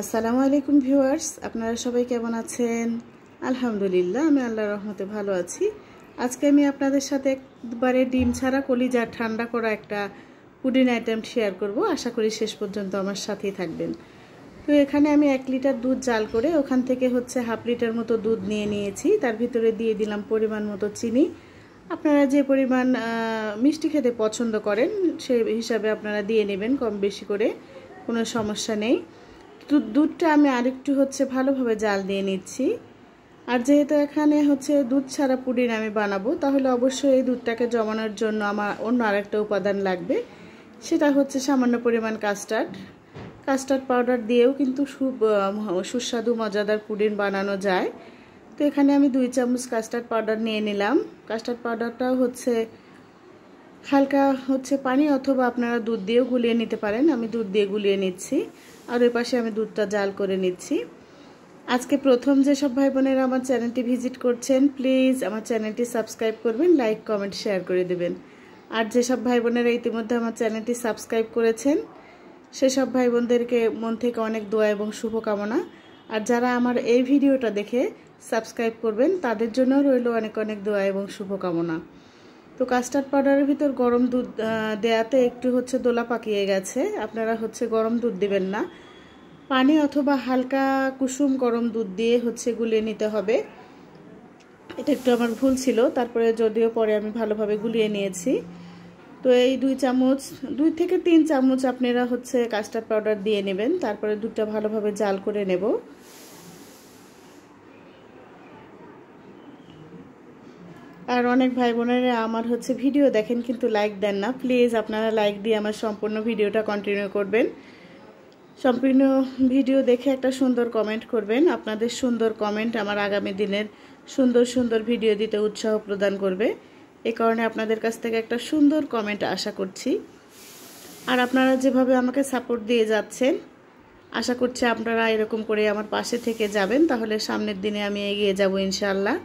আসসালামু আলাইকুম ভিউয়ার্স, আপনারা সবাই কেমন আছেন? আলহামদুলিল্লাহ, আমি আল্লাহর রহমতে ভালো আছি। আজকে আমি আপনাদের সাথে একবারে ডিম ছাড়া কলিজা ঠান্ডা করা একটা পুডিং আইটেম শেয়ার করব। আশা করি শেষ পর্যন্ত আমার সাথেই থাকবেন। তো এখানে আমি 1 লিটার দুধ জাল করে ওখান থেকে হাফ লিটার মতো দুধ নিয়েছি। তার ভিতরে দিয়ে দিলাম পরিমাণ মতো চিনি। আপনারা যে পরিমাণ মিষ্টি খেতে পছন্দ করেন সেই হিসাবে আপনারা দিয়ে নেবেন, কম বেশি করে, কোনো সমস্যা নেই। দুধটা আমি আরেকটু ভালোভাবে জাল দিয়ে নিচ্ছি। আর যেহেতু এখানে দুধ ছাড়া পুডিং আমি বানাবো, তাহলে অবশ্যই এই দুধটাকে জমানোর জন্য আমার অন্য আরেকটা উপাদান লাগবে। সেটা সামান্য পরিমাণ কাস্টার্ড পাউডার দিয়েও কিন্তু খুব সুস্বাদু মজাদার পুডিং বানানো যায়। তো এখানে আমি 2 চামচ কাস্টার্ড পাউডার নিয়ে নিলাম। কাস্টার্ড পাউডারটাও হালকা পানি অথবা আপনারা দুধ দিয়েও গুলিয়ে নিতে পারেন। আমি দুধ দিয়ে গুলিয়ে নিচ্ছি। আর ওই পাশে আমি দুধটা জাল করে নিচ্ছি। আজকে প্রথম যেসব ভাই বোনেরা আমার চ্যানেলটি ভিজিট করছেন, প্লিজ আমার চ্যানেলটি সাবস্ক্রাইব করবেন, লাইক কমেন্ট শেয়ার করে দেবেন। আর যেসব ভাই বোনেরা ইতিমধ্যে আমার চ্যানেলটি সাবস্ক্রাইব করেছেন, সেসব ভাই বোনদেরকে মন থেকে অনেক দোয়া এবং শুভকামনা। আর যারা আমার এই ভিডিওটা দেখে সাবস্ক্রাইব করবেন, তাদের জন্য রইল অনেক অনেক দোয়া এবং শুভকামনা। তো কাস্টার্ড পাউডারের ভিতর গরম দুধ দেয়াতে একটু দোলা পাকিয়ে গেছে। আপনারা গরম দুধ দিবেন না, পানি অথবা হালকা কুসুম গরম দুধ দিয়ে গুলিয়ে নিতে হবে। এটা একটু আমার ভুল ছিল, তারপরে যদিও পরে আমি ভালোভাবে গুলিয়ে নিয়েছি। তো এই 2 থেকে 3 চামচ আপনারা কাস্টার্ড পাউডার দিয়ে নেবেন। তারপরে দুধটা ভালোভাবে জাল করে নেব। আর অনেক ভাই বোনেরা আমার ভিডিও দেখেন কিন্তু লাইক দেন না। প্লিজ আপনারা লাইক দিয়ে আমার সম্পূর্ণ ভিডিওটা কন্টিনিউ করবেন। সম্পূর্ণ ভিডিও দেখে একটা সুন্দর কমেন্ট করবেন। আপনাদের সুন্দর কমেন্ট আমার আগামী দিনের সুন্দর সুন্দর ভিডিও দিতে উৎসাহ প্রদান করবে। এই কারণে আপনাদের কাছ থেকে একটা সুন্দর কমেন্ট আশা করছি। আর আপনারা যেভাবে আমাকে সাপোর্ট দিয়ে যাচ্ছেন, আশা করছি আপনারা এরকম করে আমার পাশে থেকে যাবেন, তাহলে সামনের দিনে আমি এগিয়ে যাব ইনশাআল্লাহ।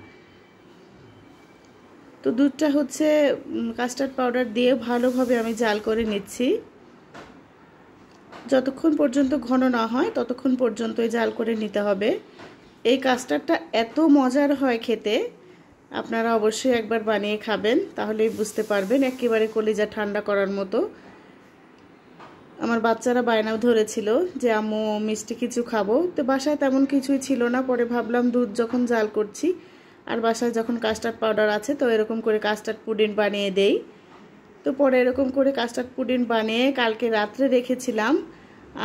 তো দুধটা কাস্টার্ড পাউডার দিয়ে ভালোভাবে আমি জাল করে নিচ্ছি। যতক্ষণ পর্যন্ত ঘন না হয় ততক্ষণ পর্যন্তই জাল করে নিতে হবে। এই কাস্টার্ডটা এত মজার হয় খেতে, আপনারা অবশ্যই একবার বানিয়ে খাবেন, তাহলেই বুঝতে পারবেন। একেবারে কলিজা ঠান্ডা করার মতো। আমার বাচ্চারা বায়নাও ধরেছিল যে আম্মু মিষ্টি কিছু খাবো। তো বাসায় তেমন কিছুই ছিল না। পরে ভাবলাম দুধ যখন জাল করছি আর বাসায় যখন কাস্টার্ড পাউডার আছে, তো এরকম করে কাস্টার্ড পুডিং বানিয়ে দেই। তো পরে এরকম করে কাস্টার্ড পুডিং বানিয়ে কালকে রাত্রে রেখেছিলাম।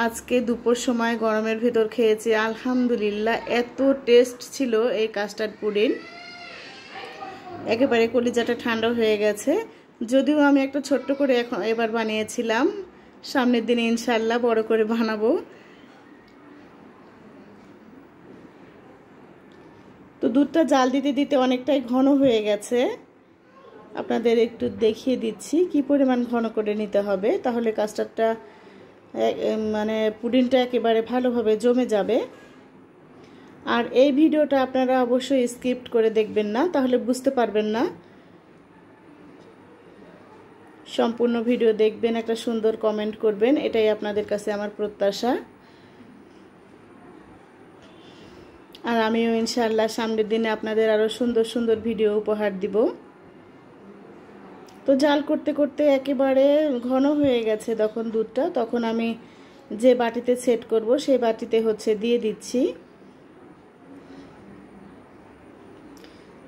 আজকে দুপুর সময় গরমের ভেতর খেয়েছি। আলহামদুলিল্লাহ, এত টেস্ট ছিল এই কাস্টার্ড পুডিং। একেবারে কলিজাটা ঠান্ডা হয়ে গেছে। যদিও আমি একটা ছোট্ট করে এবার বানিয়েছিলাম, সামনের দিনে ইনশাআল্লাহ বড় করে বানাবো। তো দুধটা জাল দিতে দিতে অনেকটাই ঘন হয়ে গেছে। আপনাদের একটু দেখিয়ে দিচ্ছি কি পরিমাণ ঘন করে নিতে হবে, তাহলে কাস্টার্ডটা পুডিংটা একেবারে ভালোভাবে জমে যাবে। আর এই ভিডিওটা আপনারা অবশ্যই স্কিপ করে দেখবেন না, তাহলে বুঝতে পারবেন না। সম্পূর্ণ ভিডিও দেখবেন, একটা সুন্দর কমেন্ট করবেন, এটাই আপনাদের কাছে আমার প্রত্যাশা। আর আমিও ইনশাআল্লাহ সামনের দিনে আপনাদের আরো সুন্দর সুন্দর ভিডিও উপহার দিব। তো জাল করতে করতে একেবারে ঘন হয়ে গেছে তখন দুধটা। তখন আমি যে বাটিতে সেট করব সেই বাটিতে দিয়ে দিচ্ছি।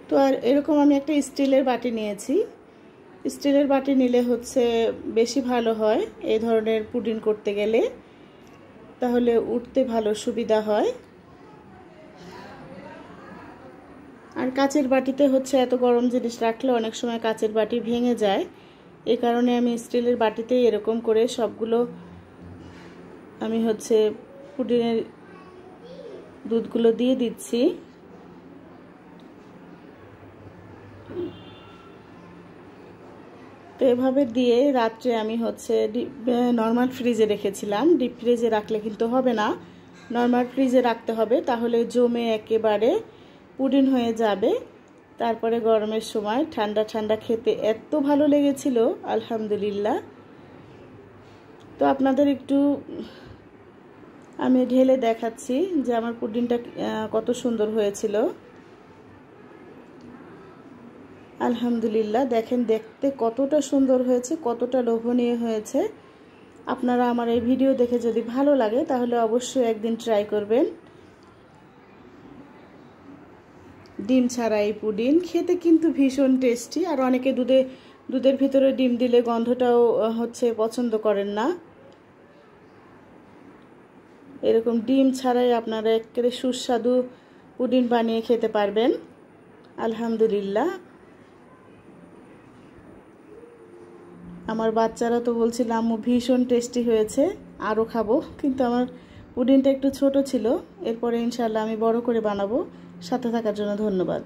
তো আর এরকম আমি একটা স্টিলের বাটি নিয়েছি। স্টিলের বাটি নিলে বেশি ভালো হয় এই ধরনের পুডিং করতে গেলে, তাহলে উঠতে ভালো সুবিধা হয়। আর কাচের বাটিতে এত গরম জিনিস রাখলে অনেক সময় কাচের বাটি ভেঙে যায়। এই কারণে আমি স্টিলের বাটিতে এরকম করে সবগুলো আমি পুডিংয়ের দুধগুলো দিয়ে দিচ্ছি। তো এভাবে দিয়ে রাত্রে আমি নর্মাল ফ্রিজে রেখেছিলাম। ডিপ ফ্রিজে রাখলে কিন্তু হবে না, নর্মাল ফ্রিজে রাখতে হবে, তাহলে জমে একেবারে পুডিং হয়ে যাবে। তারপরে গরমের সময় ঠান্ডা ঠান্ডা খেতে এত ভালো লেগেছিল, আলহামদুলিল্লাহ। তো আপনাদের একটু আমি ঢেলে দেখাচ্ছি যে আমার পুডিংটা কত সুন্দর হয়েছিল। আলহামদুলিল্লাহ, দেখেন দেখতে কতটা সুন্দর হয়েছে, কতটা লোভনীয় হয়েছে। আপনারা আমার এই ভিডিও দেখে যদি ভালো লাগে তাহলে অবশ্যই একদিন ট্রাই করবেন। ডিম ছাড়া এই পুডিং খেতে কিন্তু ভীষণ টেস্টি। আর অনেকে দুধের ভিতরে ডিম দিলে গন্ধটাও পছন্দ করেন না। এরকম ডিম ছাড়াই আপনারা একেবারে সুস্বাদু পুডিং বানিয়ে খেতে পারবেন। আলহামদুলিল্লাহ, আমার বাচ্চারা তো বলছিল আম্মু ভীষণ টেস্টি হয়েছে, আরও খাবো। কিন্তু আমার পুডিংটা একটু ছোট ছিল, এরপরে ইনশাআল্লাহ আমি বড় করে বানাবো। সাথে থাকার জন্য ধন্যবাদ।